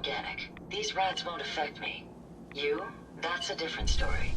organic. These rats won't affect me. You? That's a different story.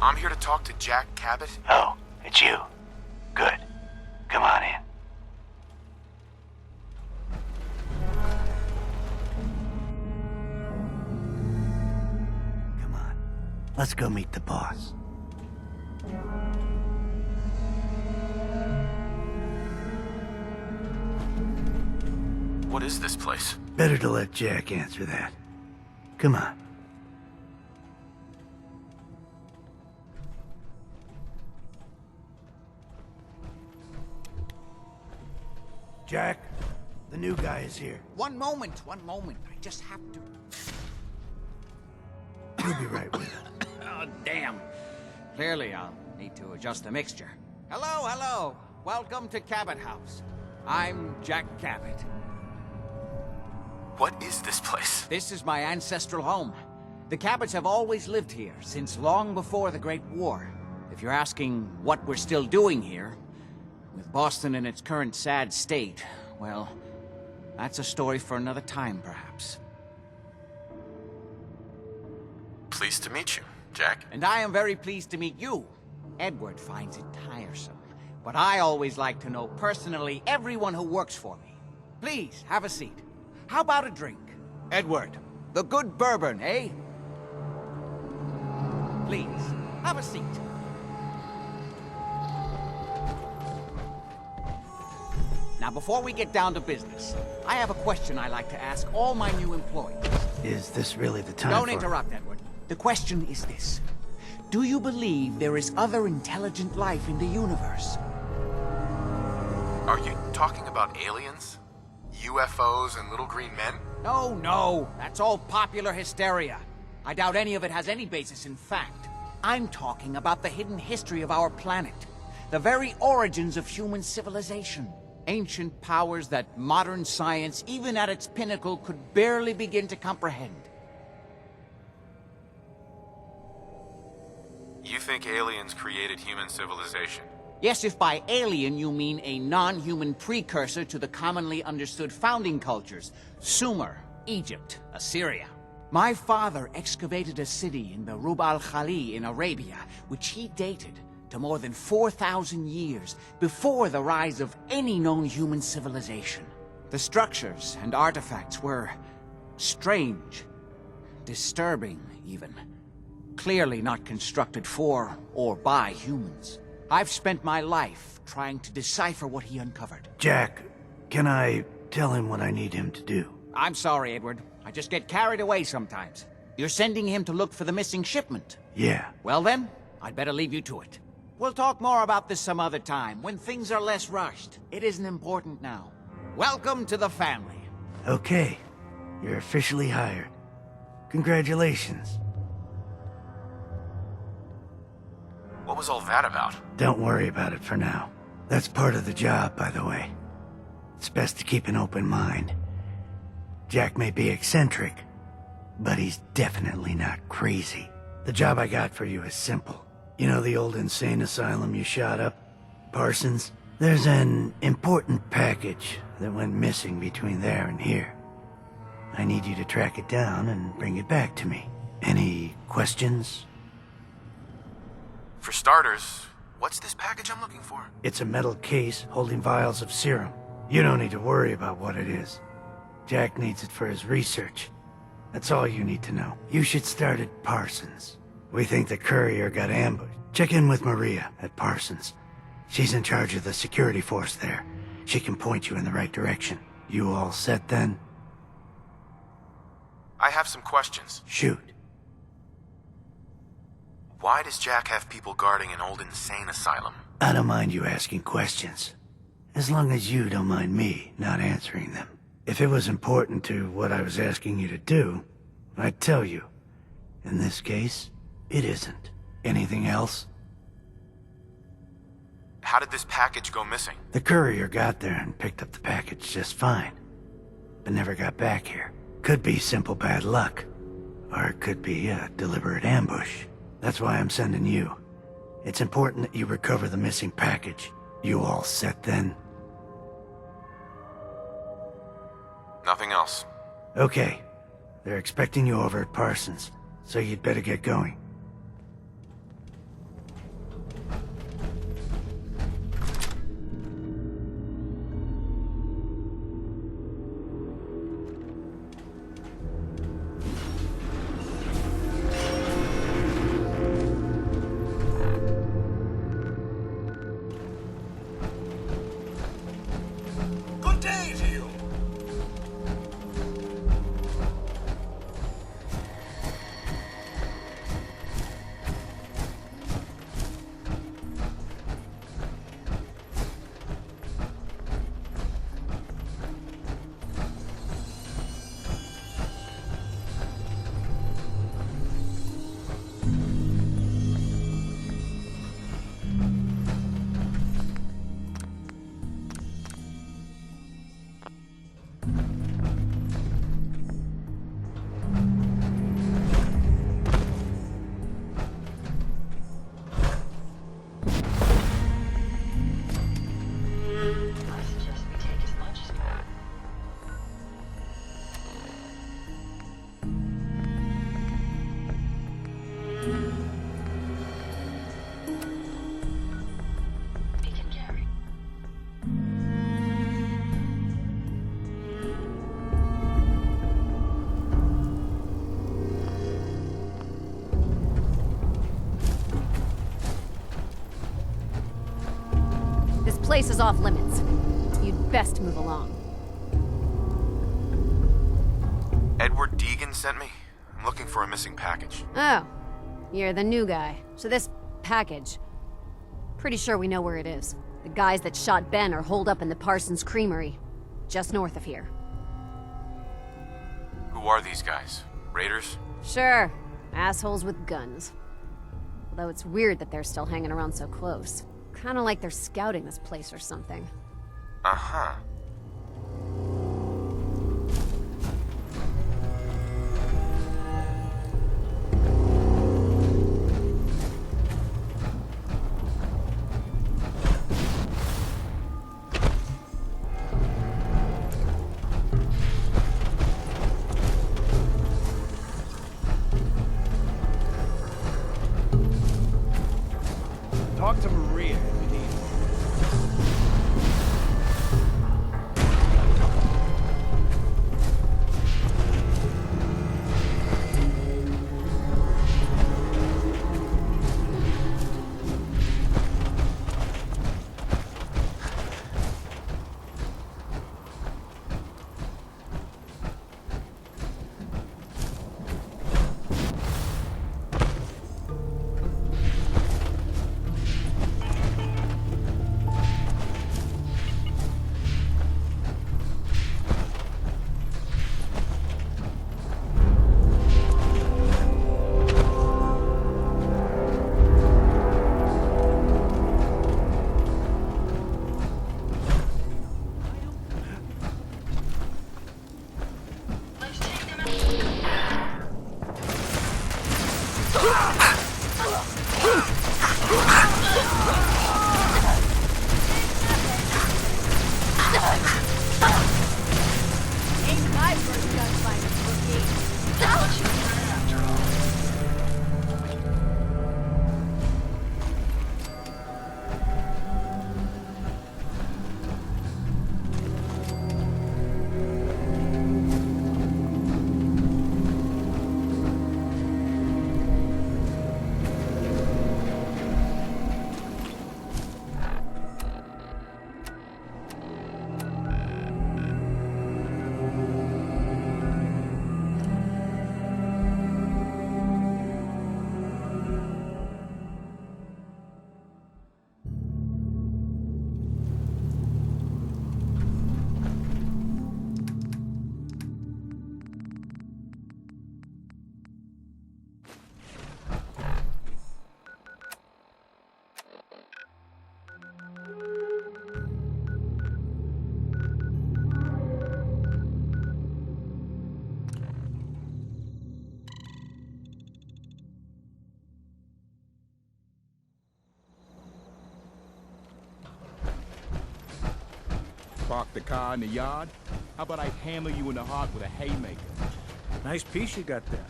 I'm here to talk to Jack Cabot. Oh, it's you. Good. Come on in. Come on. Let's go meet the boss. What is this place? Better to let Jack answer that. Come on. Jack, the new guy is here. One moment. I just have to... He'll be right with us. Oh, damn. Clearly, I'll need to adjust the mixture. Hello. Welcome to Cabot House. I'm Jack Cabot. What is this place? This is my ancestral home. The Cabots have always lived here, since long before the Great War. If you're asking what we're still doing here, with Boston in its current sad state, well, that's a story for another time, perhaps. Pleased to meet you, Jack. And I am very pleased to meet you. Edward finds it tiresome, but I always like to know personally everyone who works for me. Please, have a seat. How about a drink? Edward, the good bourbon, eh? Please, have a seat. Now, before we get down to business, I have a question I like to ask all my new employees. Is this really the time Don't for... interrupt, Edward. The question is this. Do you believe there is other intelligent life in the universe? Are you talking about aliens? UFOs and little green men? No. That's all popular hysteria. I doubt any of it has any basis in fact. I'm talking about the hidden history of our planet. The very origins of human civilization. Ancient powers that modern science, even at its pinnacle, could barely begin to comprehend. You think aliens created human civilization? Yes, if by alien you mean a non-human precursor to the commonly understood founding cultures, Sumer, Egypt, Assyria. My father excavated a city in the Rub al-Khali in Arabia, which he dated to more than 4,000 years before the rise of any known human civilization. The structures and artifacts were strange, disturbing even. Clearly not constructed for or by humans. I've spent my life trying to decipher what he uncovered. Jack, can I tell him what I need him to do? I'm sorry, Edward. I just get carried away sometimes. You're sending him to look for the missing shipment? Yeah. Well then, I'd better leave you to it. We'll talk more about this some other time, when things are less rushed. It isn't important now. Welcome to the family. Okay. You're officially hired. Congratulations. What was all that about? Don't worry about it for now. That's part of the job, by the way. It's best to keep an open mind. Jack may be eccentric, but he's definitely not crazy. The job I got for you is simple. You know the old insane asylum you shot up? Parsons? There's an important package that went missing between there and here. I need you to track it down and bring it back to me. Any questions? For starters, what's this package I'm looking for? It's a metal case holding vials of serum. You don't need to worry about what it is. Jack needs it for his research. That's all you need to know. You should start at Parsons. We think the courier got ambushed. Check in with Maria at Parsons. She's in charge of the security force there. She can point you in the right direction. You all set then? I have some questions. Shoot. Why does Jack have people guarding an old insane asylum? I don't mind you asking questions. As long as you don't mind me not answering them. If it was important to what I was asking you to do, I'd tell you. In this case, it isn't. Anything else? How did this package go missing? The courier got there and picked up the package just fine, but never got back here. Could be simple bad luck, or it could be a deliberate ambush. That's why I'm sending you. It's important that you recover the missing package. You all set then? Nothing else. Okay. They're expecting you over at Parsons, so you'd better get going. Good day to you. I suggest we take as much as possible. We can carry. This place is off limits. You'd best move along. Edward Deegan sent me. I'm looking for a missing package. Oh, you're the new guy. So this package... Pretty sure we know where it is. The guys that shot Ben are holed up in the Parsons Creamery, just north of here. Who are these guys? Raiders? Sure, assholes with guns. Although it's weird that they're still hanging around so close. Kinda like they're scouting this place or something. Uh-huh. Talk to Maria if you need. Let's take them out. Ain't my first gunfight, rookie. What you learn after all. Park the car in the yard? How about I hammer you in the heart with a haymaker? Nice piece you got there.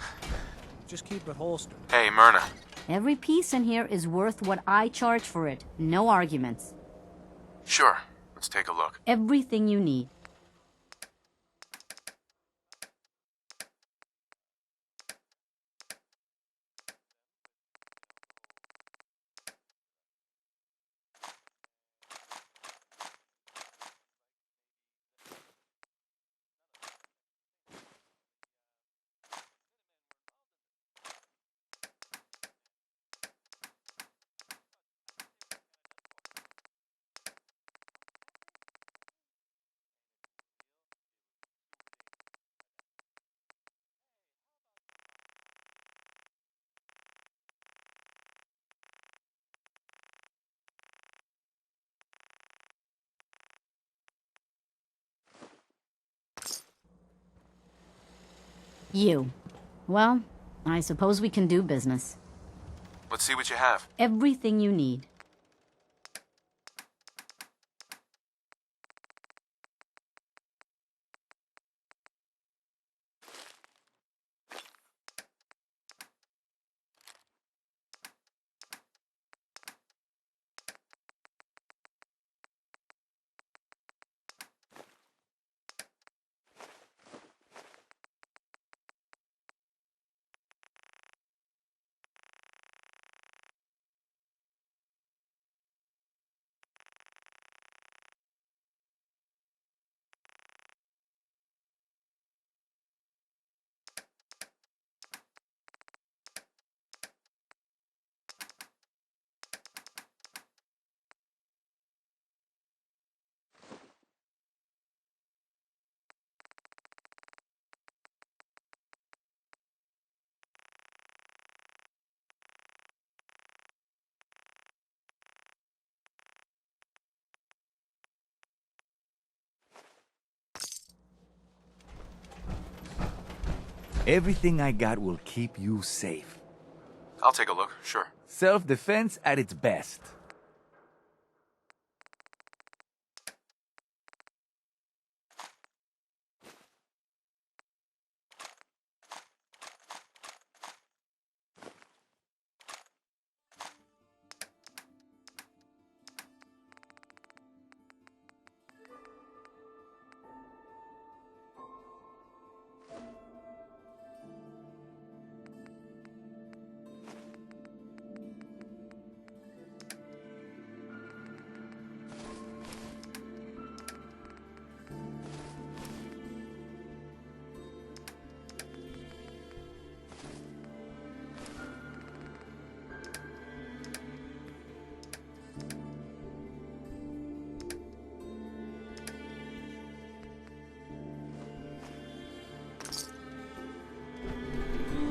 Just keep it holstered. Hey, Myrna. Every piece in here is worth what I charge for it. No arguments. Sure. Let's take a look. Everything you need. You. Well, I suppose we can do business. Let's see what you have. Everything you need. Everything I got will keep you safe. I'll take a look, sure. Self-defense at its best.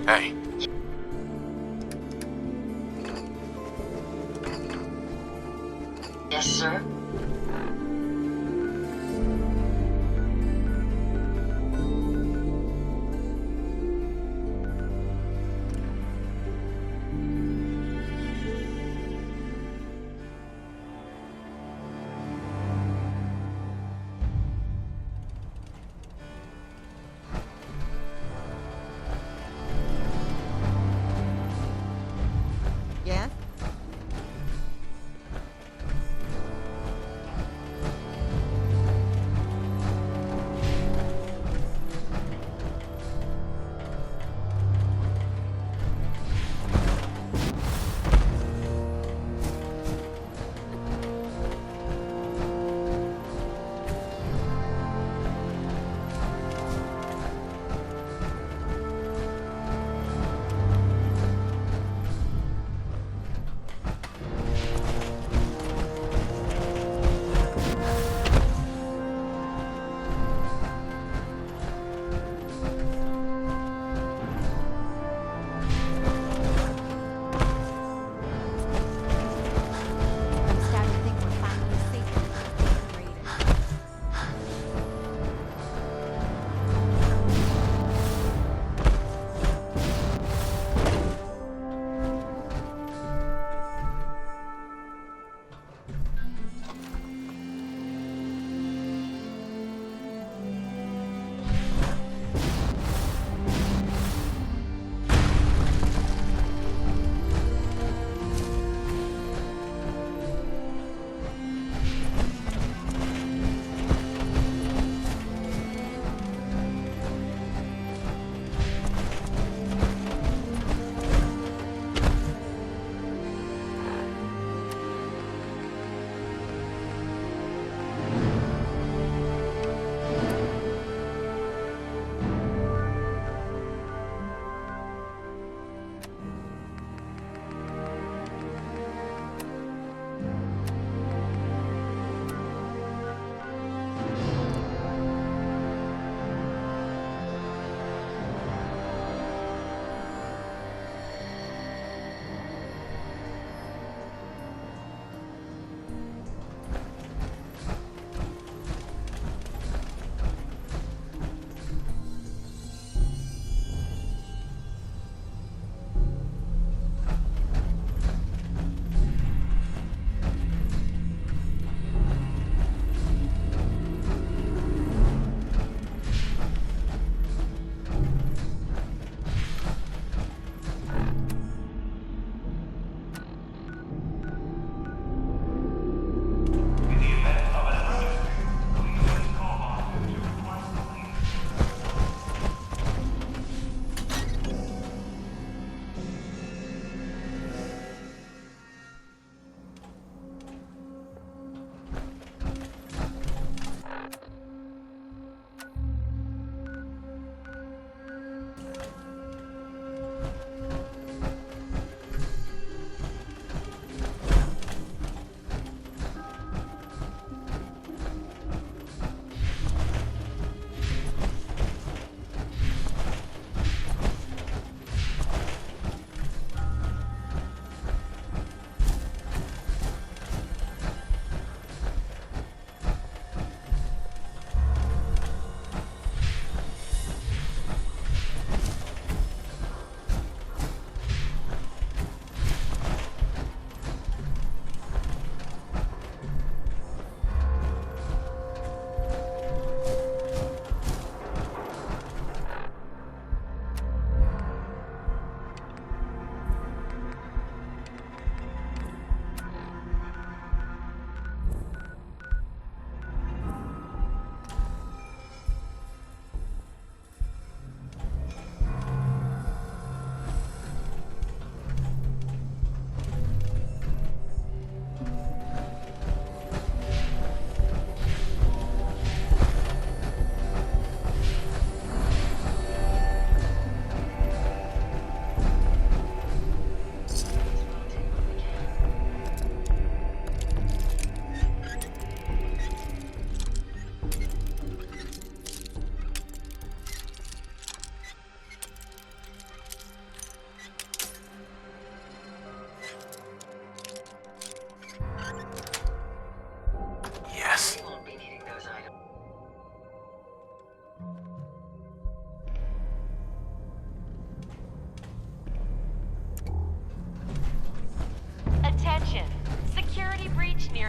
Hey. Yes, sir?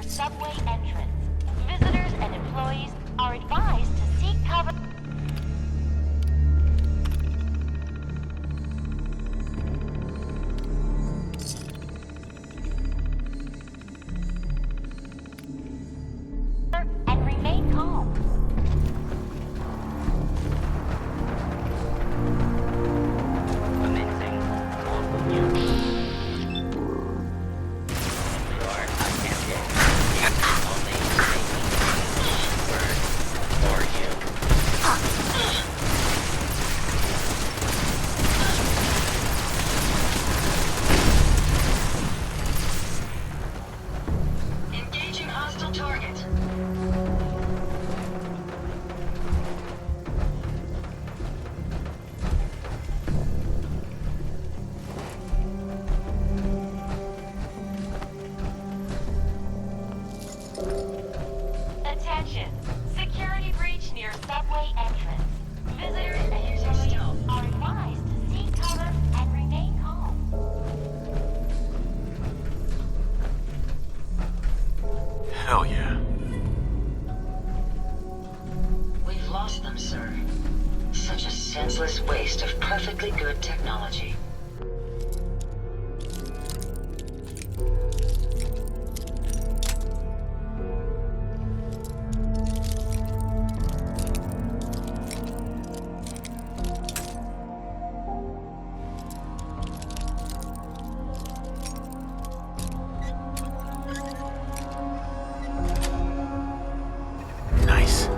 subway entrance. Visitors and employees are advised to seek cover. And remain calm. Commencing on you. Sure, I can't get only making words for you. Engaging hostile target. Attention! Security breach near subway entrance. Visitors and employees are advised to seek cover and remain calm. Hell yeah. We've lost them, sir. Such a senseless waste of perfectly good technology. Nice.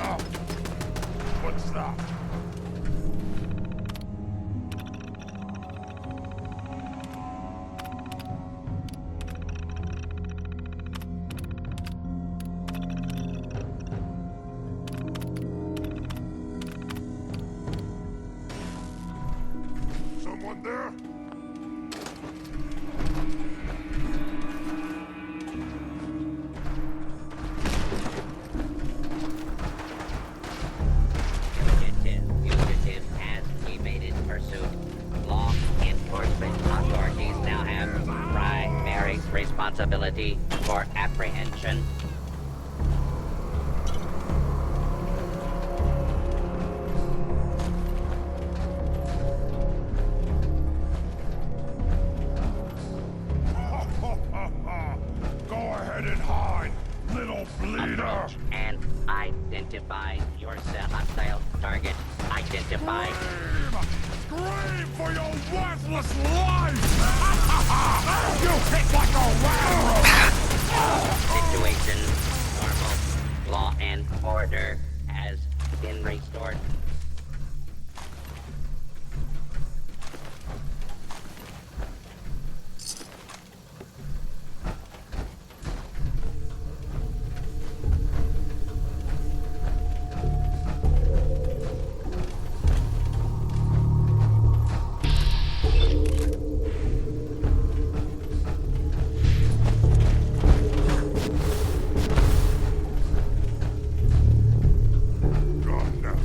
Oh. What's that? Someone there? Fugitive has evaded pursuit. Law enforcement authorities now have primary responsibility for apprehension. Go ahead and hide, little bleeder! Approach and identify yourself. Hostile target identified. Scream for your worthless life! You hit like a railroad! Situation normal. Law and order has been restored. Gun down.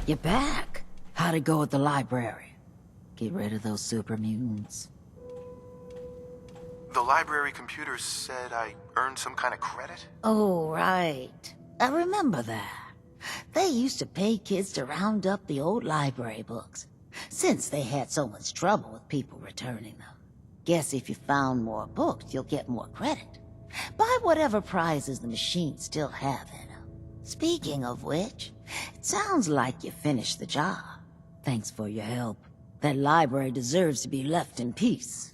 You're back. How'd it go at the library? Get rid of those super mutants. The library computers said I earned some kind of credit? Oh, right. I remember that. They used to pay kids to round up the old library books, since they had so much trouble with people returning them. Guess if you found more books, you'll get more credit. Buy whatever prizes the machines still have in them. Speaking of which, it sounds like you finished the job. Thanks for your help. That library deserves to be left in peace.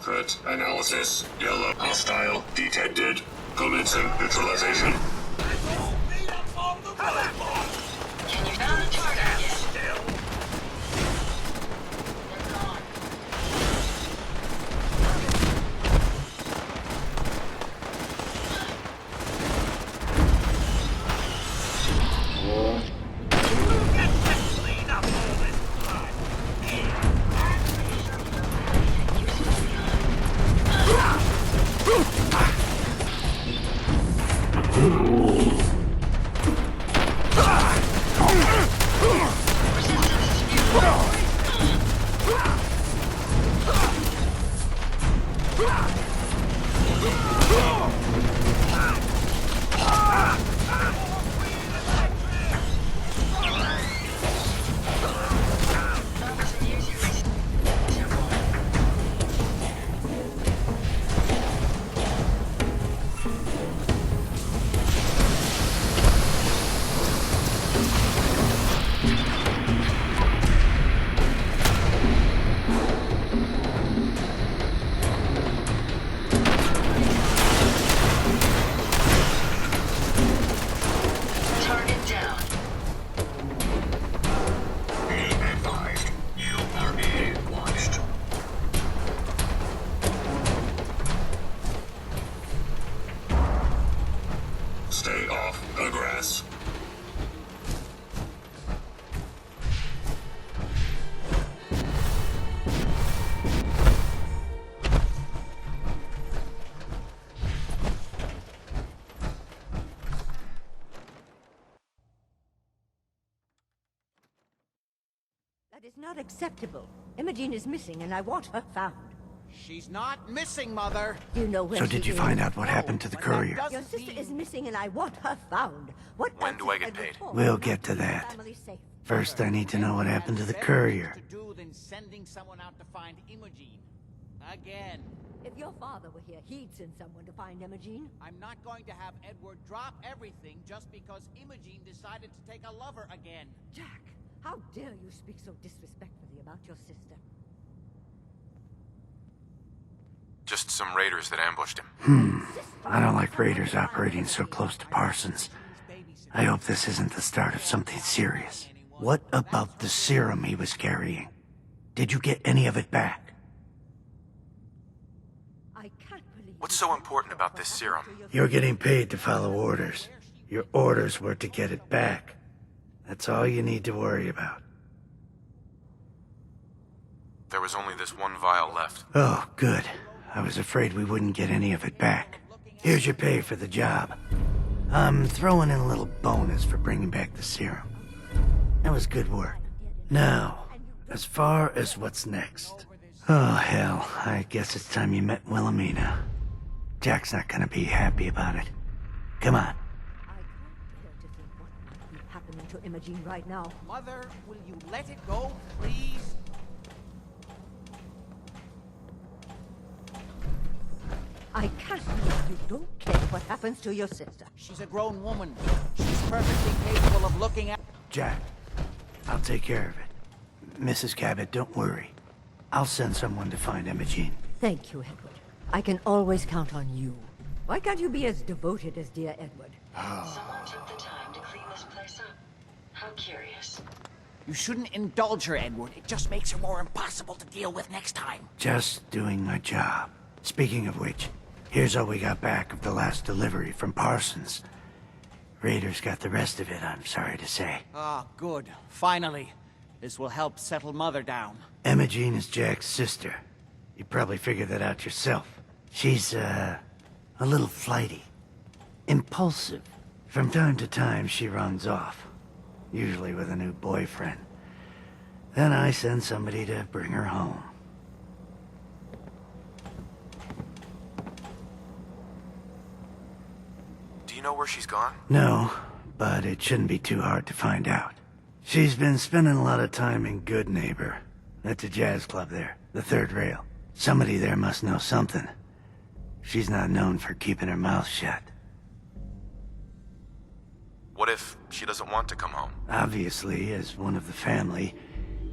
Threat analysis. Yellow. Hostile. Detected. Commencing neutralization. Can you found the target yet? Stay off the grass. That is not acceptable. Imogene is missing and I want her found. She's not missing, Mother. You know where So she did you is? find out what happened to the courier? Your sister is missing and I want her found. What When else do I is get Edward paid? for? We'll get to that. Family safe. First, I need to know what happened to the courier. To do than sending someone out to find Imogene. Again. If your father were here, he'd send someone to find Imogene. I'm not going to have Edward drop everything just because Imogene decided to take a lover again. Jack, how dare you speak so disrespectfully about your sister? Just some raiders that ambushed him. I don't like raiders operating so close to Parsons. I hope this isn't the start of something serious. What about the serum he was carrying? Did you get any of it back? I can't believe What's so important about this serum? You're getting paid to follow orders. Your orders were to get it back. That's all you need to worry about. There was only this one vial left. Oh, good. I was afraid we wouldn't get any of it back. Here's your pay for the job. I'm throwing in a little bonus for bringing back the serum. That was good work. Now, as far as what's next. Oh, hell. I guess it's time you met Wilhelmina. Jack's not gonna be happy about it. Come on. I can't bear to think what might be happening to Imogene right now. Mother, will you let it go, please? I can't believe you don't care what happens to your sister. She's a grown woman. She's perfectly capable of looking at... Jack, I'll take care of it. Mrs. Cabot, don't worry. I'll send someone to find Imogene. Thank you, Edward. I can always count on you. Why can't you be as devoted as dear Edward? Someone took the time to clean this place up. How curious. You shouldn't indulge her, Edward. It just makes her more impossible to deal with next time. Just doing my job. Speaking of which, here's all we got back of the last delivery from Parsons. Raiders got the rest of it, I'm sorry to say. Ah, good. Finally. This will help settle Mother down. Imogene is Jack's sister. You probably figured that out yourself. She's, a little flighty. Impulsive. From time to time, she runs off. Usually with a new boyfriend. Then I send somebody to bring her home. Do you know where she's gone? No, but it shouldn't be too hard to find out. She's been spending a lot of time in Good Neighbor. That's a jazz club there, the third rail. Somebody there must know something. She's not known for keeping her mouth shut. What if she doesn't want to come home? Obviously, as one of the family,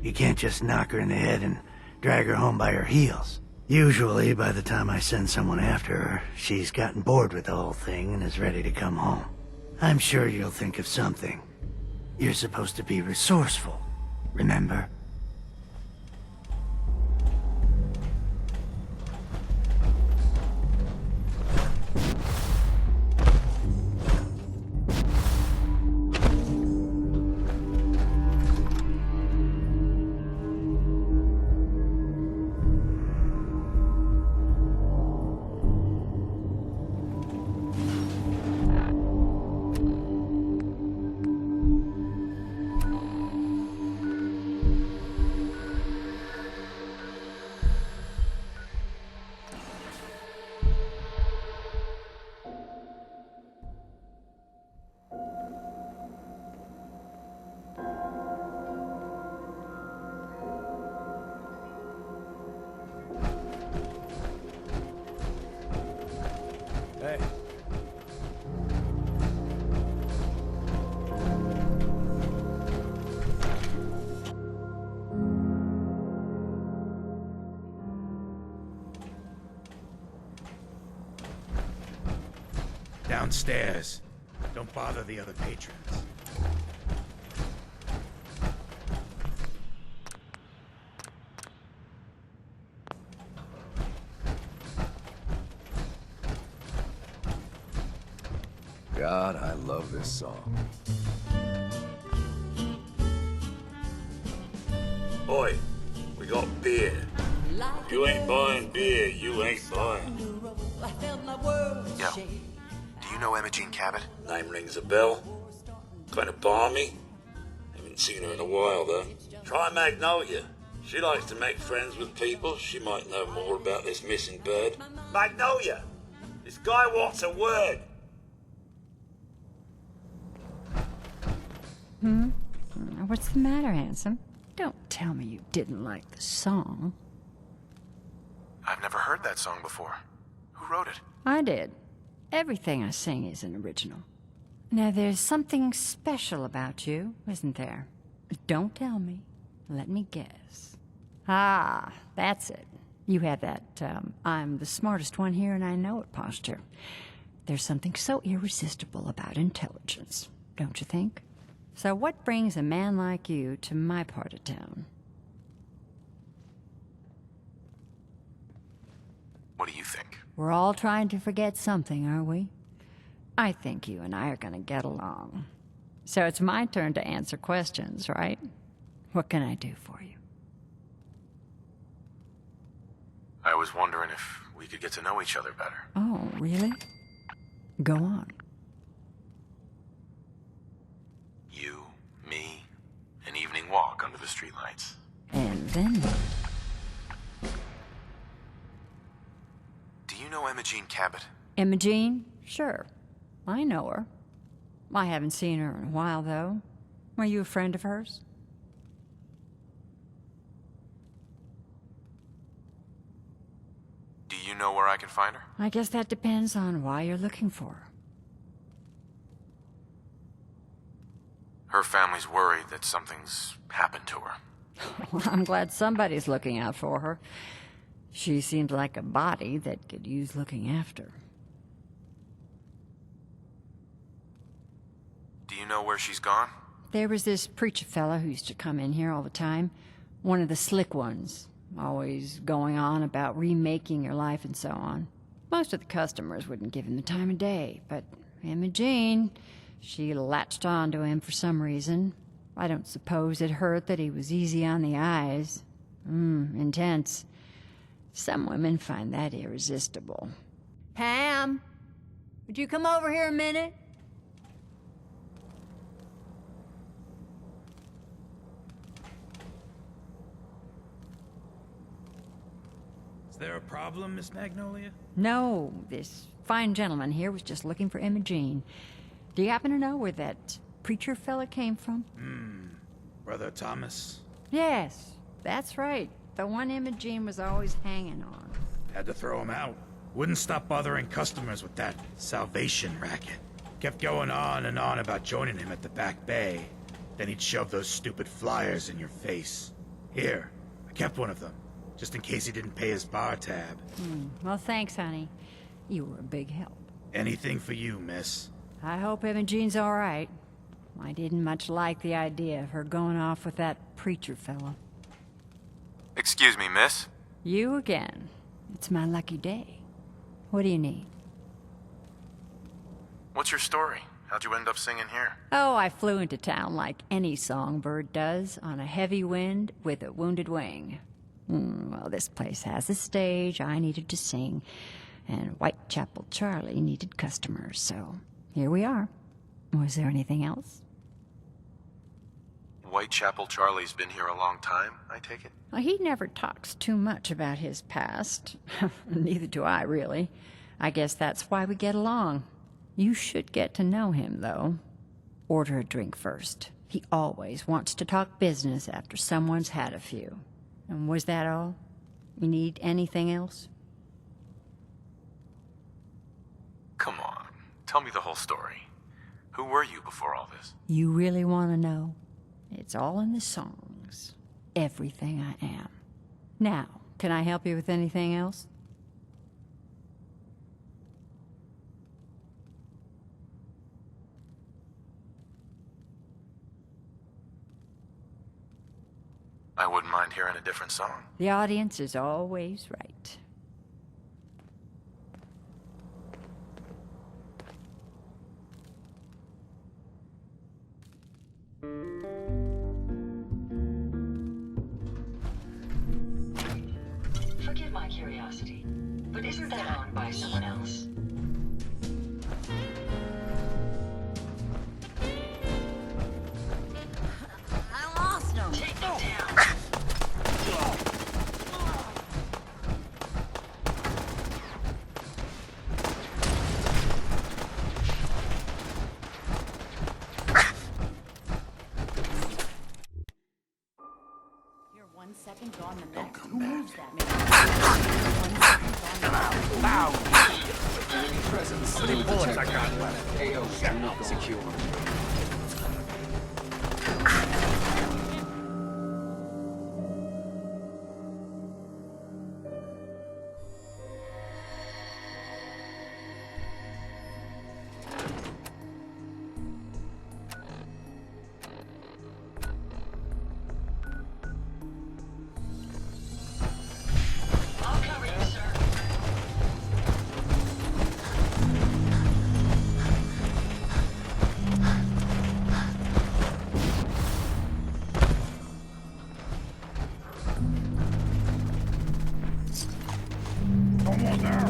you can't just knock her in the head and drag her home by her heels. Usually, by the time I send someone after her, she's gotten bored with the whole thing and is ready to come home. I'm sure you'll think of something. You're supposed to be resourceful, remember? Hey. Downstairs. Don't bother the other patrons. God, I love this song. Oi, we got beer. If you ain't buying beer, you ain't buying. Yo, do you know Imogene Cabot? Name rings a bell. Kind of balmy. Haven't seen her in a while, though. Try Magnolia. She likes to make friends with people. She might know more about this missing bird. Magnolia! This guy wants a word. What's the matter, handsome? Don't tell me you didn't like the song. I've never heard that song before. Who wrote it? I did. Everything I sing is an original. Now, there's something special about you, isn't there? Don't tell me. Let me guess. Ah, that's it. You have that, I'm the smartest one here and I know it posture. There's something so irresistible about intelligence, don't you think? So what brings a man like you to my part of town? What do you think? We're all trying to forget something, are we? I think you and I are gonna get along. So it's my turn to answer questions, right? What can I do for you? I was wondering if we could get to know each other better. Oh, really? Go on. You, me, an evening walk under the streetlights. And then what? Do you know Imogene Cabot? Imogene? Sure. I know her. I haven't seen her in a while, though. Are you a friend of hers? Do you you know where I can find her? I guess that depends on why you're looking for her. Her family's worried that something's happened to her. Well, I'm glad somebody's looking out for her. She seems like a body that could use looking after. Do you know where she's gone? There was this preacher fella who used to come in here all the time. One of the slick ones. Always going on about remaking your life and so on. Most of the customers wouldn't give him the time of day, but Imogene, she latched on to him for some reason. I don't suppose it hurt that he was easy on the eyes. Intense. Some women find that irresistible. Ham, would you come over here a minute? Is there a problem, Miss Magnolia? No, this fine gentleman here was just looking for Imogene. Do you happen to know where that preacher fella came from? Brother Thomas? Yes, that's right. The one Imogene was always hanging on. Had to throw him out. Wouldn't stop bothering customers with that salvation racket. Kept going on and on about joining him at the back bay. Then he'd shove those stupid flyers in your face. Here, I kept one of them, just in case he didn't pay his bar tab. Well, thanks, honey. You were a big help. Anything for you, miss. I hope Imogene's all right. I didn't much like the idea of her going off with that preacher fellow. Excuse me, miss? You again. It's my lucky day. What do you need? What's your story? How'd you end up singing here? Oh, I flew into town like any songbird does, on a heavy wind with a wounded wing. Well, this place has a stage, I needed to sing, and Whitechapel Charlie needed customers, so here we are. Was there anything else? Whitechapel Charlie's been here a long time, I take it? Well, he never talks too much about his past. Neither do I, really. I guess that's why we get along. You should get to know him, though. Order a drink first. He always wants to talk business after someone's had a few. And was that all? You need anything else? Come on, tell me the whole story. Who were you before all this? You really want to know? It's all in the songs. Everything I am. Now, can I help you with anything else? I wouldn't mind hearing a different song. The audience is always right. Forgive my curiosity, but isn't that owned by someone else? I lost him. Take them down. You're 1 second gone the next. Who moves that man? 1 second gone the next. The bullets I got left. AO not secure. I'll cover you, sir. Almost there.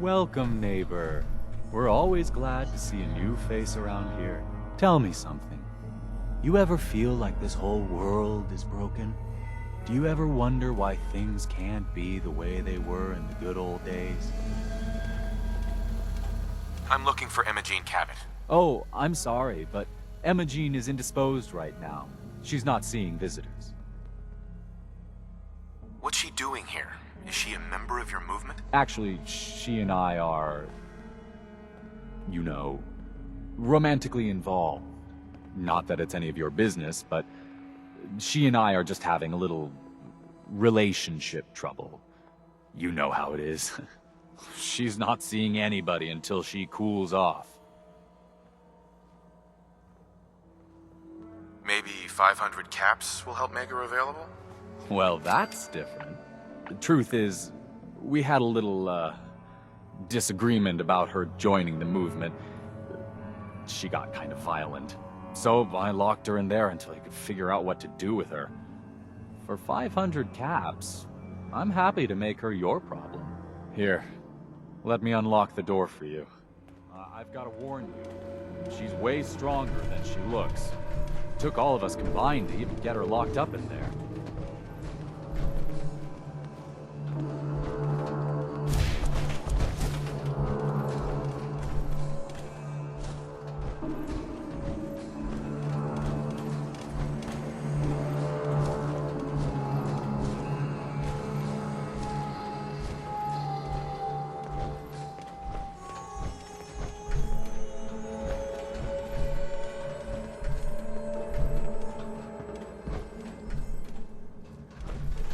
Welcome, neighbor. We're always glad to see a new face around here. Tell me something. You ever feel like this whole world is broken? Do you ever wonder why things can't be the way they were in the good old days? I'm looking for Imogene Cabot. Oh, I'm sorry, but Emma Jean is indisposed right now. She's not seeing visitors. What's she doing here? Is she a member of your movement? Actually, she and I are, you know, romantically involved. Not that it's any of your business, but she and I are just having a little relationship trouble. You know how it is. She's not seeing anybody until she cools off. Maybe 500 caps will help make her available? Well, that's different. The truth is, we had a little, disagreement about her joining the movement. She got kind of violent. So I locked her in there until I could figure out what to do with her. For 500 caps, I'm happy to make her your problem. Here, let me unlock the door for you. I've got to warn you, she's way stronger than she looks. It took all of us combined to even get her locked up in there.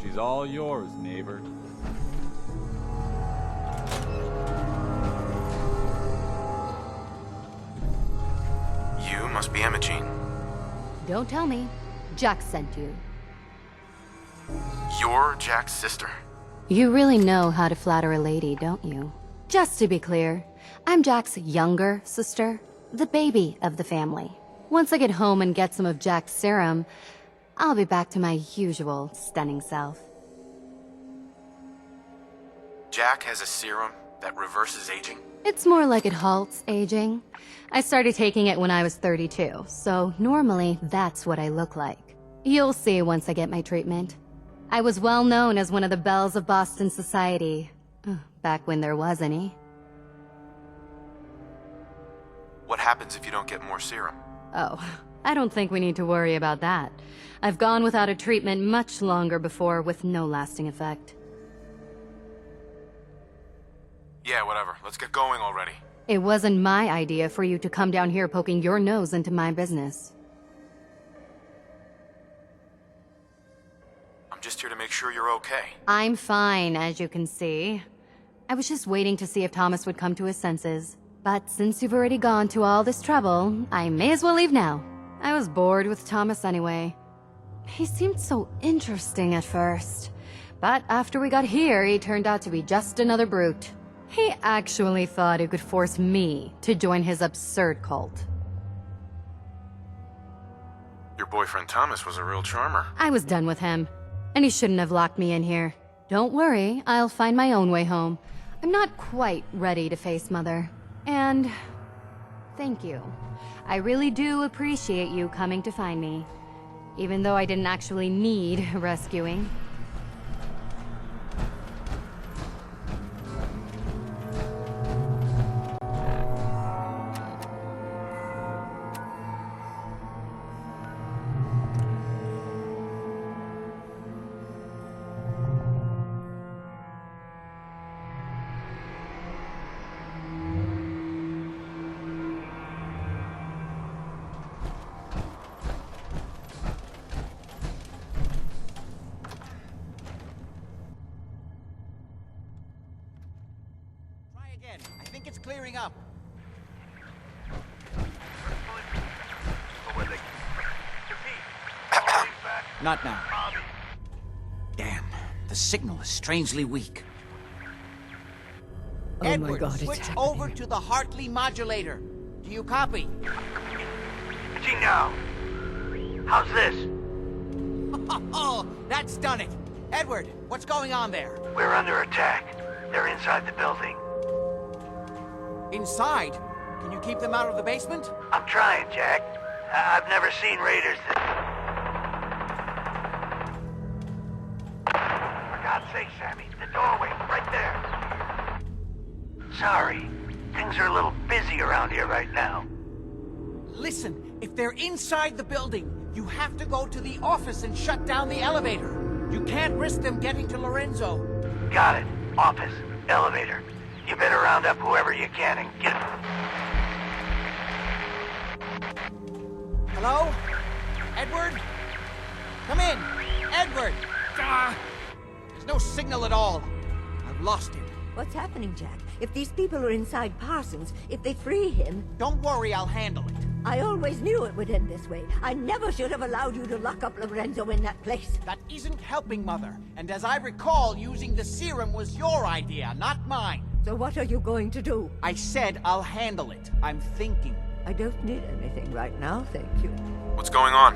She's all yours, neighbor. You must be Imogene. Don't tell me. Jack sent you. You're Jack's sister? You really know how to flatter a lady, don't you? Just to be clear, I'm Jack's younger sister, the baby of the family. Once I get home and get some of Jack's serum, I'll be back to my usual stunning self. Jack has a serum that reverses aging? It's more like it halts aging. I started taking it when I was 32, so normally that's what I look like. You'll see once I get my treatment. I was well known as one of the belles of Boston society, back when there was any. What happens if you don't get more serum? Oh, I don't think we need to worry about that. I've gone without a treatment much longer before with no lasting effect. Yeah, whatever. Let's get going already. It wasn't my idea for you to come down here poking your nose into my business. I'm just here to make sure you're okay. I'm fine, as you can see. I was just waiting to see if Thomas would come to his senses. But since you've already gone to all this trouble, I may as well leave now. I was bored with Thomas anyway. He seemed so interesting at first. But after we got here, he turned out to be just another brute. He actually thought he could force me to join his absurd cult. Your boyfriend Thomas was a real charmer. I was done with him, and he shouldn't have locked me in here. Don't worry, I'll find my own way home. I'm not quite ready to face Mother. And thank you. I really do appreciate you coming to find me, even though I didn't actually need rescuing. I think it's clearing up. Not now. Damn, the signal is strangely weak. Oh Edward, my God, it's switch happening. over to the Hartley modulator. Do you copy? now. How's this? Oh, that's done it. Edward, what's going on there? We're under attack. They're inside the building. Inside? Can you keep them out of the basement? I'm trying, Jack. I've never seen raiders For God's sake, Sammy, the doorway, right there. Sorry, things are a little busy around here right now. Listen, if they're inside the building, you have to go to the office and shut down the elevator. You can't risk them getting to Lorenzo. Got it. Office, elevator. You better round up whoever you can and get... Hello? Edward? Come in! Edward! There's no signal at all. I've lost him. What's happening, Jack? If these people are inside Parsons, if they free him... Don't worry, I'll handle it. I always knew it would end this way. I never should have allowed you to lock up Lorenzo in that place. That isn't helping, Mother. And as I recall, using the serum was your idea, not mine. So what are you going to do? I said I'll handle it. I'm thinking. I don't need anything right now, thank you. What's going on?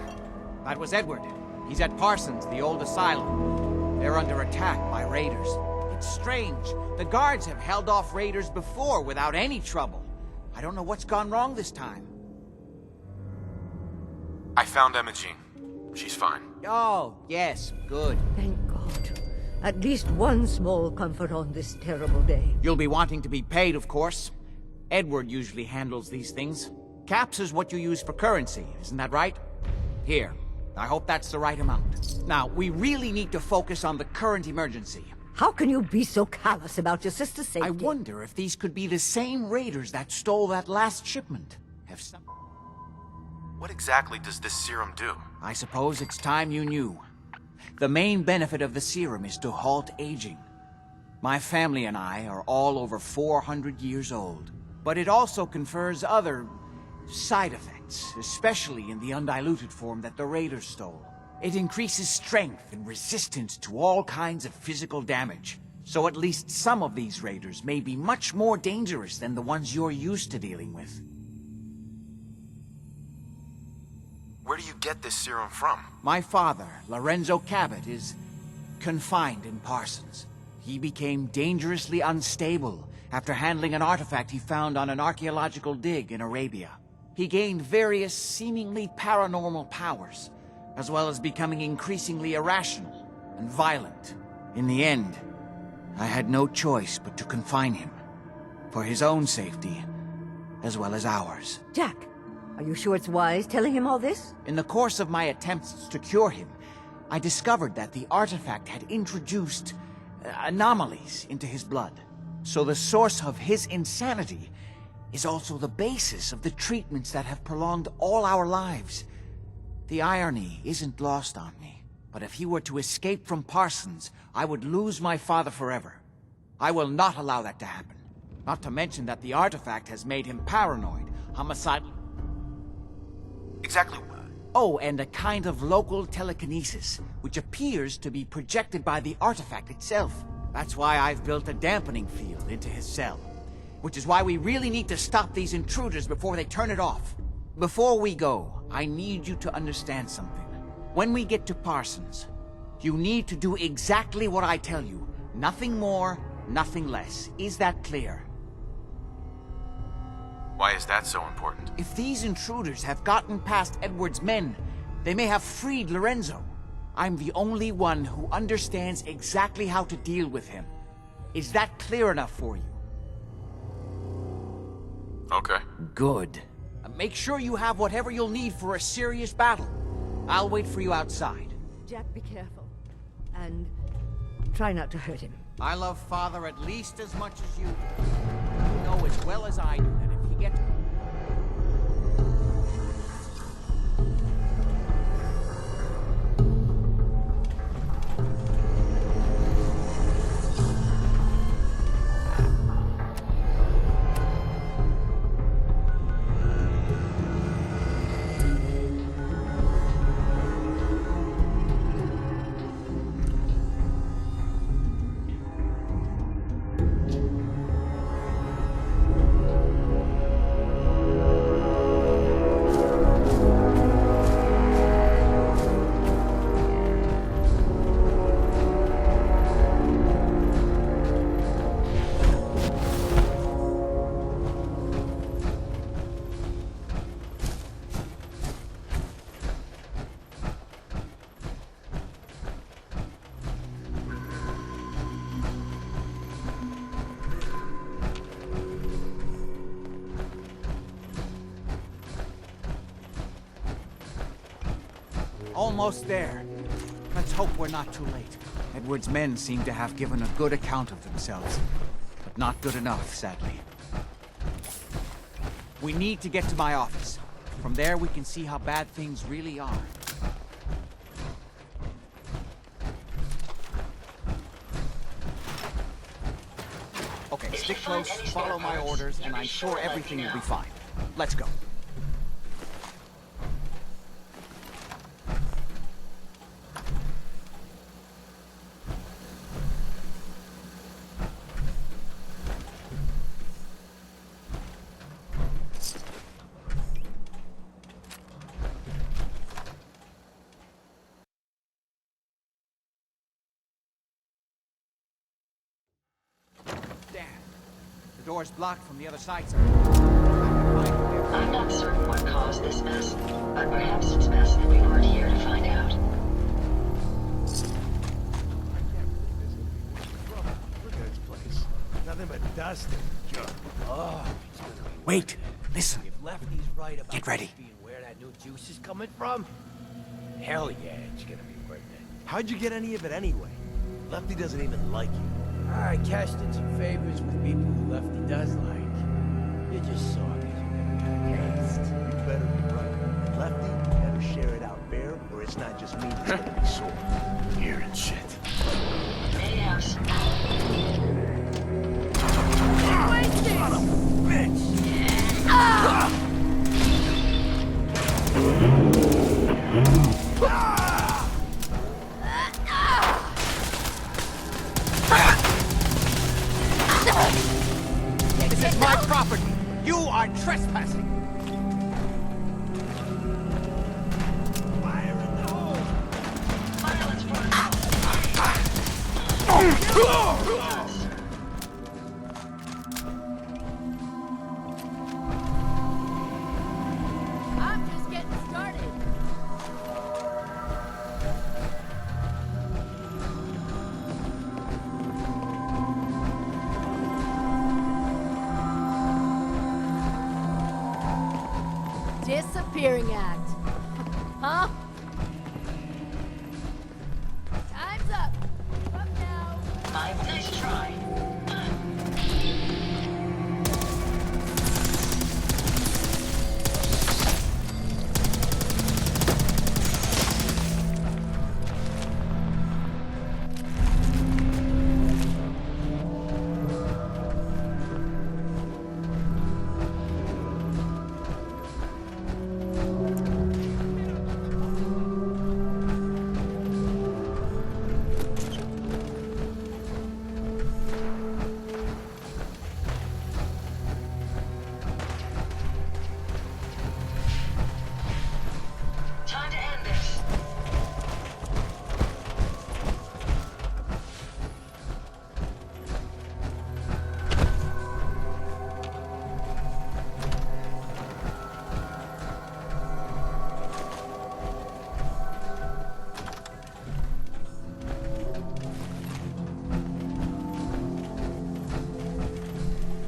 That was Edward. He's at Parsons, the old asylum. They're under attack by raiders. It's strange. The guards have held off raiders before without any trouble. I don't know what's gone wrong this time. I found Imogene. She's fine. Oh, yes, good. Thank God. At least one small comfort on this terrible day. You'll be wanting to be paid, of course. Edward usually handles these things. Caps is what you use for currency, isn't that right? Here, I hope that's the right amount. Now, we really need to focus on the current emergency. How can you be so callous about your sister's safety? I wonder if these could be the same raiders that stole that last shipment. Have some... What exactly does this serum do? I suppose it's time you knew. The main benefit of the serum is to halt aging. My family and I are all over 400 years old. But it also confers other side effects, especially in the undiluted form that the raiders stole. It increases strength and resistance to all kinds of physical damage. So at least some of these raiders may be much more dangerous than the ones you're used to dealing with. Where do you get this serum from? My father, Lorenzo Cabot, is confined in Parsons. He became dangerously unstable after handling an artifact he found on an archaeological dig in Arabia. He gained various seemingly paranormal powers, as well as becoming increasingly irrational and violent. In the end, I had no choice but to confine him, for his own safety, as well as ours. Jack, are you sure it's wise telling him all this? In the course of my attempts to cure him, I discovered that the artifact had introduced anomalies into his blood. So the source of his insanity is also the basis of the treatments that have prolonged all our lives. The irony isn't lost on me, but if he were to escape from Parsons, I would lose my father forever. I will not allow that to happen. Not to mention that the artifact has made him paranoid, homicidal... Exactly what? Oh, and a kind of local telekinesis, which appears to be projected by the artifact itself. That's why I've built a dampening field into his cell. Which is why we really need to stop these intruders before they turn it off. Before we go, I need you to understand something. When we get to Parsons, you need to do exactly what I tell you. Nothing more, nothing less. Is that clear? Why is that so important? If these intruders have gotten past Edward's men, they may have freed Lorenzo. I'm the only one who understands exactly how to deal with him. Is that clear enough for you? Okay. Good. Make sure you have whatever you'll need for a serious battle. I'll wait for you outside. Jack, be careful. And try not to hurt him. I love Father at least as much as you do. You know as well as I do that if he gets... Almost there. Let's hope we're not too late. Edward's men seem to have given a good account of themselves, but not good enough, sadly. We need to get to my office. From there, we can see how bad things really are. Okay, stick close, follow my orders, and I'm sure everything will be fine. Let's go. The door's blocked from the other side, sir. I'm not certain what caused this mess, but perhaps it's best that we weren't here to find out. Look at this place. Nothing but dust and junk. Oh, Wait, listen. if Lefty's right about Get ready. this being where that new juice is coming from, hell yeah, it's gonna be worth it. How'd you get any of it anyway? Lefty doesn't even like you. I cashed in some favors with people who Lefty does like. You just saw it because you never got a taste. You better be right. Lefty better share it out fair, or it's not just me that's gonna be sore. Hearing shit. Mayhaps. Son of a bitch! This is my property. You are trespassing. Fire in the hole! Violence for I'm just getting started. Disappearing act. Huh? Time's up. Up now. Nice try. Time to end this.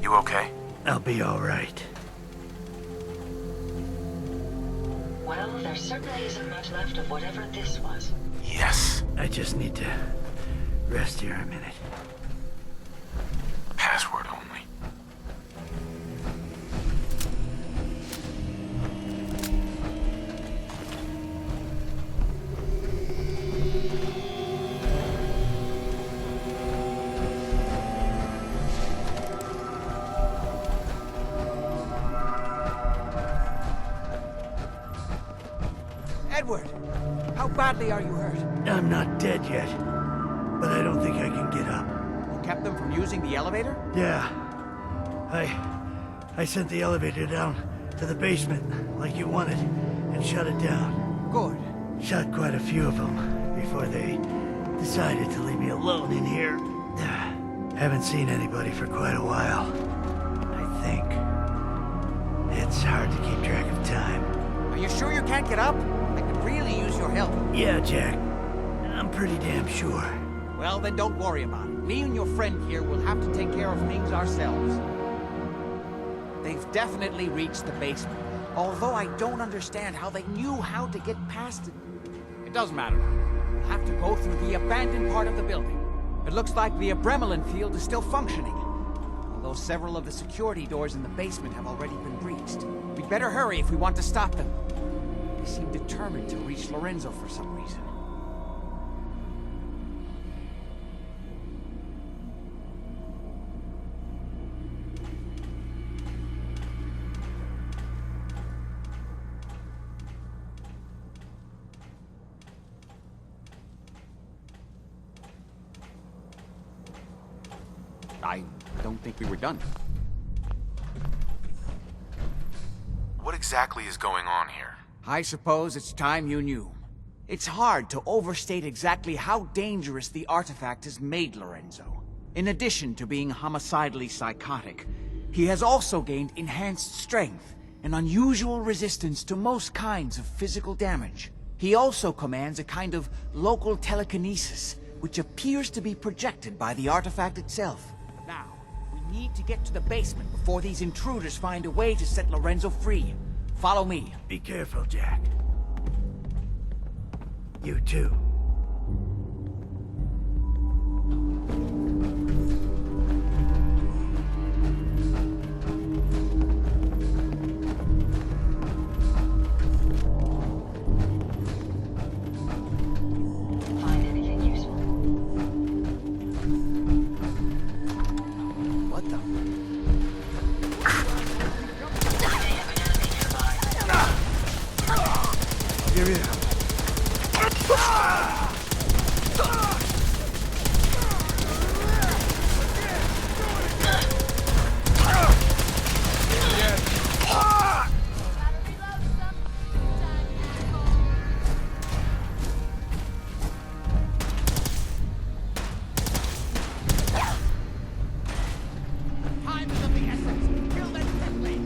You okay? I'll be all right. Well, there certainly isn't much left of whatever this was. Yes. I just need to rest here a minute. Password only. Edward, how badly are you hurt? I'm not dead yet, but I don't think I can get up. You kept them from using the elevator? Yeah. I sent the elevator down to the basement like you wanted and shut it down. Good. Shot quite a few of them before they decided to leave me alone in here. Haven't seen anybody for quite a while. I think. It's hard to keep track of time. Are you sure you can't get up? I could really use your help. Yeah, Jack. I'm pretty damn sure. Well, then don't worry about it. Me and your friend here will have to take care of things ourselves. They've definitely reached the basement, although I don't understand how they knew how to get past it. It doesn't matter. We'll have to go through the abandoned part of the building. It looks like the Abremelin field is still functioning, although several of the security doors in the basement have already been breached. We'd better hurry if we want to stop them. They seem determined to reach Lorenzo for some reason. I don't think we were done. What exactly is going on here? I suppose it's time you knew. It's hard to overstate exactly how dangerous the artifact has made Lorenzo. In addition to being homicidally psychotic, he has also gained enhanced strength and unusual resistance to most kinds of physical damage. He also commands a kind of local telekinesis, which appears to be projected by the artifact itself. Now, we need to get to the basement before these intruders find a way to set Lorenzo free. Follow me. Be careful, Jack. You too. Find anything useful? What the? Give it up. Time is of the essence. Kill them quickly.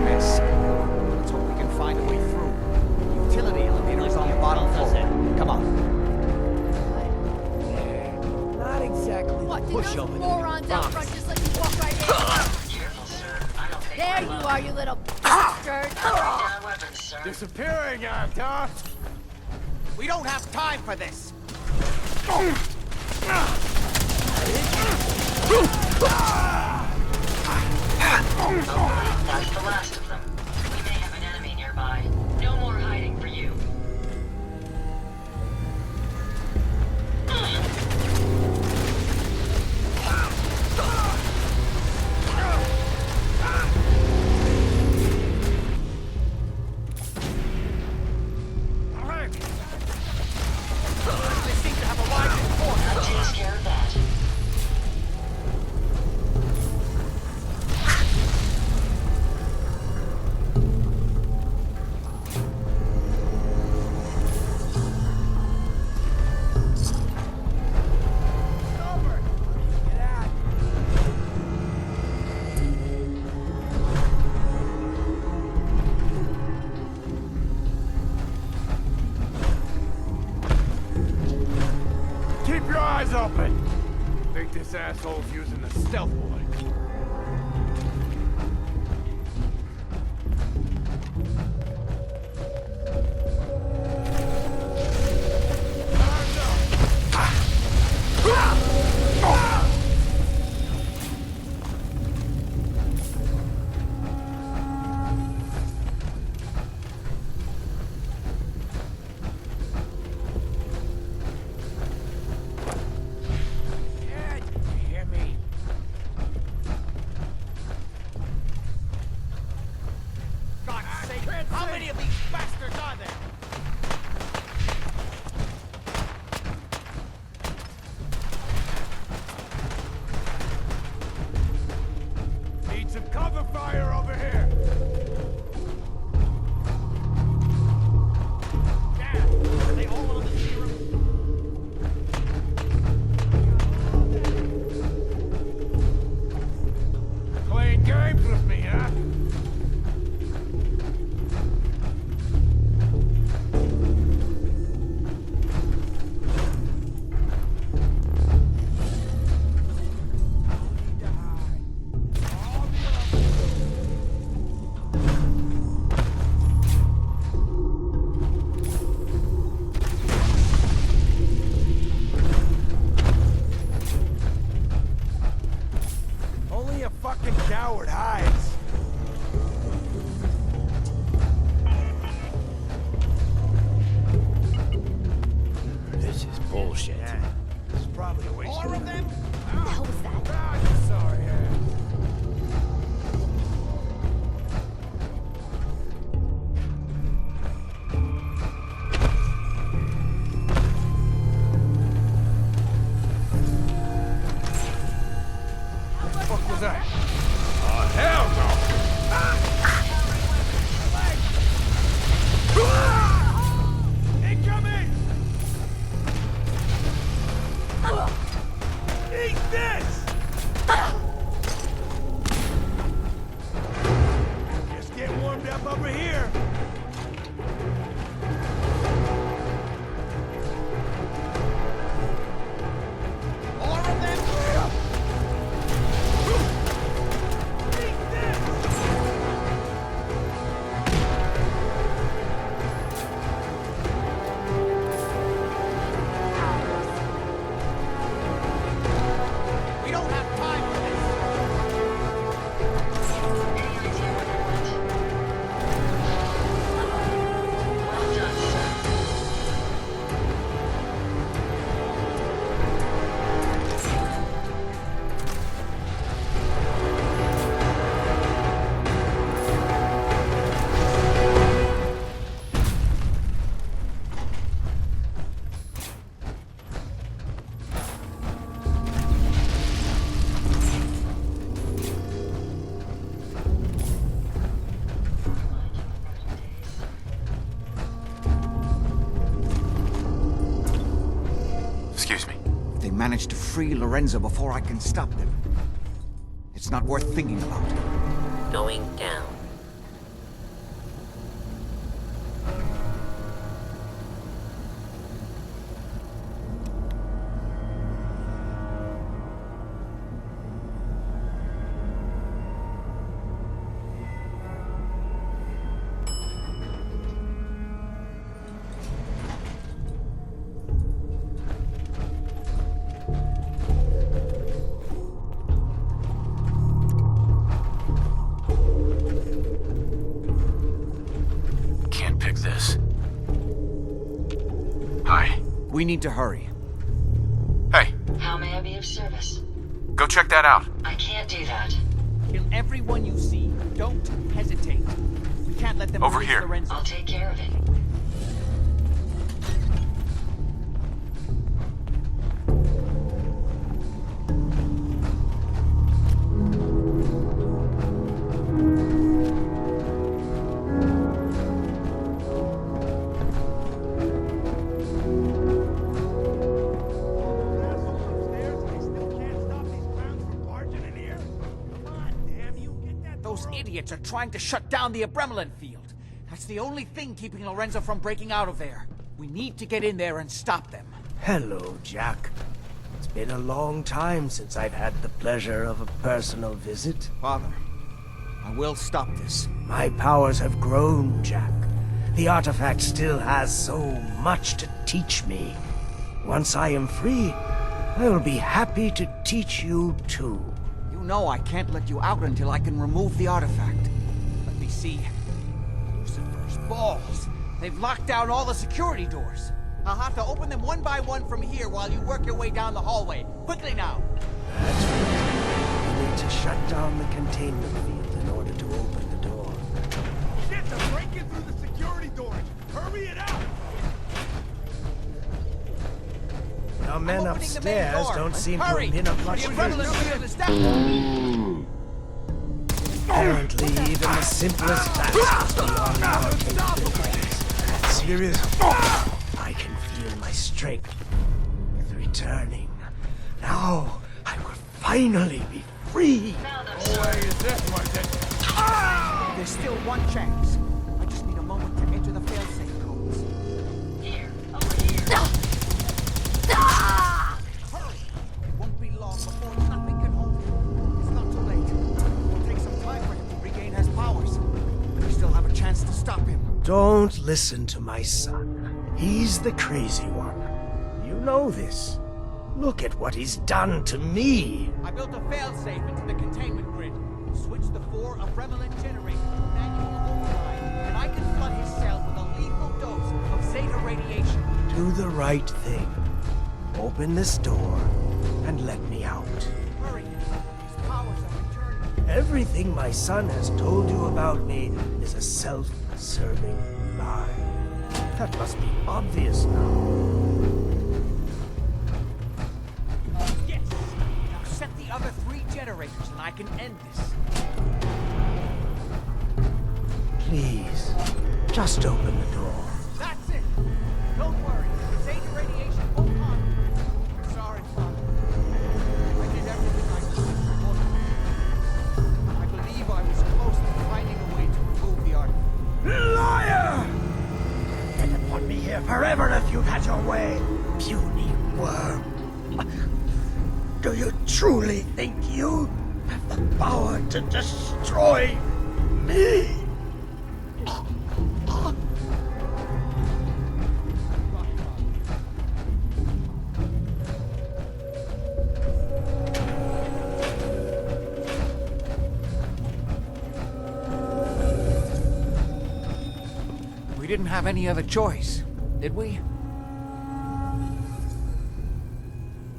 Miss. Let's hope we can find a way through. The utility elevator is on the bottom floor. Come on. Not exactly What, did pushover. those morons out front just let you walk right in? Careful, sir. I don't think There you are, you little bastard! down weapons, sir. Disappearing, Anton. We don't have time for this. That's the last of them. We may have an enemy nearby. No more hiding for you. They seem to have arrived in force. That takes care of that. Keep your eyes open. Think this asshole's using the stealth boy. man. It's probably a waste. More of them? What the hell was that? Ah, sorry. What the fuck was that? Oh, hell no! Incoming! Eat this! Just get warmed up over here. More of them? Eat this! We don't have time for this. Any idea where they went? Well done, sir. Excuse me. If they manage to free Lorenzo before I can stop them, it's not worth thinking about. Going down. Can't pick this. Hi. We need to hurry. Hey, How may I be of service? go check that out. I can't do that. Kill everyone you see. Don't hesitate. We can't let them Over release here. Lorenzo. I'll take care of it. Assholes upstairs, they still can't stop these clowns from barging in here? Come on, damn you, get that Those door open. idiots are trying to shut down the Abremelin field. That's the only thing keeping Lorenzo from breaking out of there. We need to get in there and stop them. Hello, Jack. It's been a long time since I've had the pleasure of a personal visit. Father, I will stop this. My powers have grown, Jack. The artifact still has so much to teach me. Once I am free, I will be happy to teach you too. You know I can't let you out until I can remove the artifact. Let me see. Lucifer's balls. They've locked down all the security doors. I'll have to open them one by one from here while you work your way down the hallway. Quickly now. That's right. You need to shut down the containment field in order to open the door. Shit, they're breaking through the security doors. Hurry it up! The men opening the main upstairs door. don't seem to Hurry! have been of much The use. Abremelin field is down. Apparently, even the simplest tasks is beyond our capabilities. Serious? I can feel my strength returning. Now, I will finally be free. Found them, Why sir. is this one then? There's still one chance. I just need a moment to enter the failsafe codes. Here. Over here. Hurry! It won't be long before nothing can hold him. It's not too late. It'll take some time for him to regain his powers. We still have a chance to stop him. Don't listen to my son. He's the crazy one. You know this. Look at what he's done to me. I built a failsafe into the containment grid. Switched the 4 Abremelin generators to manual override, and I can flood his cell with a lethal dose of Zeta radiation. Do the right thing. Open this door and let me out. Hurry! His powers are returning. Everything my son has told you about me is a self-serving lie. That must be obvious now. Yes! Now set the other 3 generators and I can end this. Please, just open the door. That's it! Don't worry, the Zeta radiation won't harm you. Sorry, Father. I did everything I could to support you. I believe I was close to finding a way to remove the artifact. Liar! You'd have put me here forever if you'd had your way. Puny worm. Do you truly think you have the power to destroy me? We didn't have any other choice, did we?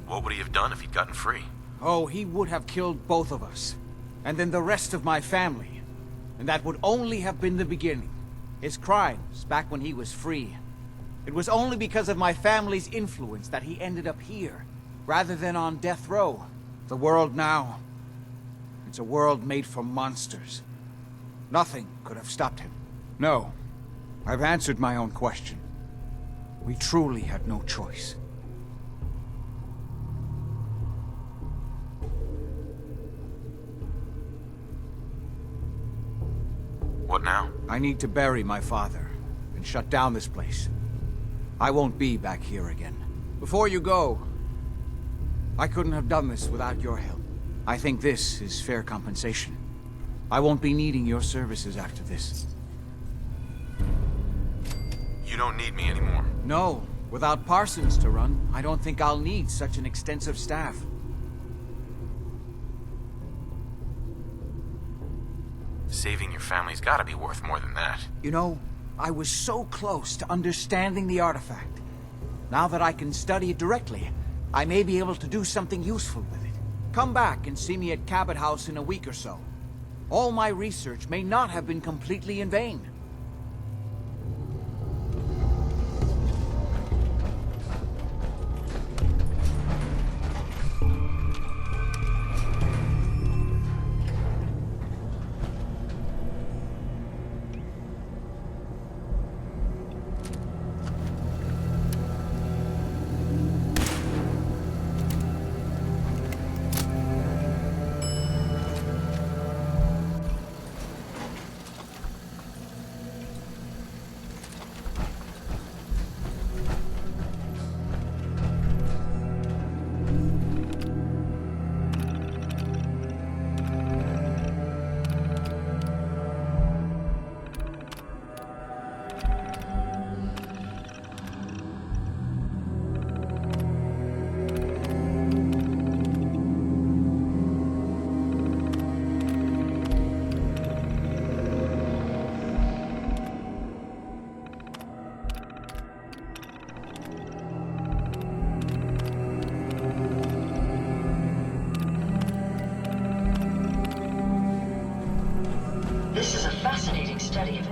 What would he have done if he'd gotten free? Oh, he would have killed both of us. And then the rest of my family. And that would only have been the beginning. His crimes, back when he was free. It was only because of my family's influence that he ended up here, rather than on death row. The world now, it's a world made for monsters. Nothing could have stopped him. No, I've answered my own question. We truly had no choice. What now? I need to bury my father and shut down this place. I won't be back here again. Before you go, I couldn't have done this without your help. I think this is fair compensation. I won't be needing your services after this. You don't need me anymore. No, without Parsons to run, I don't think I'll need such an extensive staff. Saving your family's gotta be worth more than that. You know, I was so close to understanding the artifact. Now that I can study it directly, I may be able to do something useful with it. Come back and see me at Cabot House in a week or so. All my research may not have been completely in vain. This is a fascinating study of